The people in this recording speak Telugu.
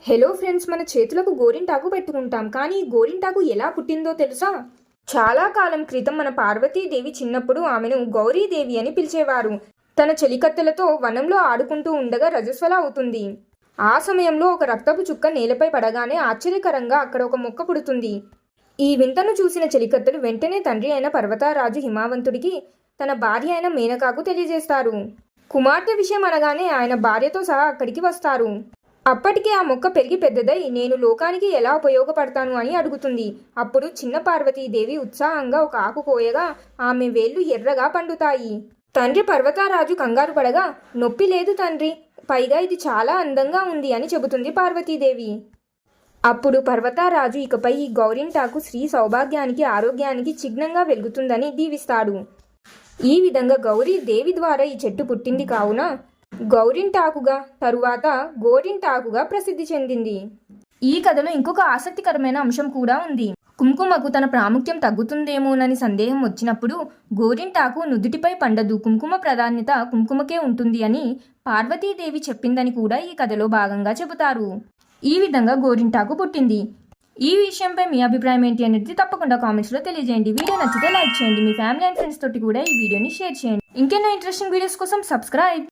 హలో ఫ్రెండ్స్, మన చేతులకు గోరింటాకు పెట్టుకుంటాం. కానీ ఈ గోరింటాకు ఎలా పుట్టిందో తెలుసా? చాలా కాలం క్రితం మన పార్వతీదేవి చిన్నప్పుడు ఆమెను గౌరీదేవి అని పిలిచేవారు. తన చెలికత్తెలతో వనంలో ఆడుకుంటూ ఉండగా రజస్వల అవుతుంది. ఆ సమయంలో ఒక రక్తపు చుక్క నేలపై పడగానే ఆశ్చర్యకరంగా అక్కడ ఒక మొక్క పుడుతుంది. ఈ వింతను చూసిన చెలికత్తెలు వెంటనే తండ్రి అయిన పర్వతరాజు హిమవంతుడికి తన భార్య అయిన మేనకాకు తెలియజేస్తారు. కుమార్తె విషయం అనగానే ఆయన భార్యతో సహా అక్కడికి వస్తారు. అప్పటికే ఆ మొక్క పెరిగి పెద్దదై నేను లోకానికి ఎలా ఉపయోగపడతాను అని అడుగుతుంది. అప్పుడు చిన్న పార్వతీదేవి ఉత్సాహంగా ఒక ఆకు కోయగా ఆమె వేళ్లు ఎర్రగా పండుతాయి. తండ్రి పర్వతరాజు కంగారు పడగా, నొప్పి లేదు తండ్రి, పైగా ఇది చాలా అందంగా ఉంది అని చెబుతుంది పార్వతీదేవి. అప్పుడు పర్వతరాజు ఇకపై ఈ గౌరింటాకు స్త్రీ సౌభాగ్యానికి ఆరోగ్యానికి చిహ్నంగా వెలుగుతుందని దీవిస్తాడు. ఈ విధంగా గౌరీ దేవి ద్వారా ఈ చెట్టు పుట్టింది కావున గౌరింటాకుగా తరువాత గోరింటాకుగా ప్రసిద్ధి చెందింది. ఈ కథలో ఇంకొక ఆసక్తికరమైన అంశం కూడా ఉంది. కుంకుమకు తన ప్రాముఖ్యం తగ్గుతుందేమోనని సందేహం వచ్చినప్పుడు గోరింటాకు నుదుటిపై పండదు, కుంకుమ ప్రాధాన్యత కుంకుమకే ఉంటుంది అని పార్వతీదేవి చెప్పిందని కూడా ఈ కథలో భాగంగా చెబుతారు. ఈ విధంగా గోరింటాకు పుట్టింది. ఈ విషయంపై మీ అభిప్రాయం ఏంటి అనేది తప్పకుండా కామెంట్స్లో తెలియజేయండి. వీడియో నచ్చితే లైక్ చేయండి. మీ ఫ్యామిలీ అండ్ ఫ్రెండ్స్ తోటి కూడా ఈ వీడియోని షేర్ చేయండి. ఇంకెన్నో ఇంట్రెస్టింగ్ వీడియోస్ కోసం సబ్స్క్రైబ్.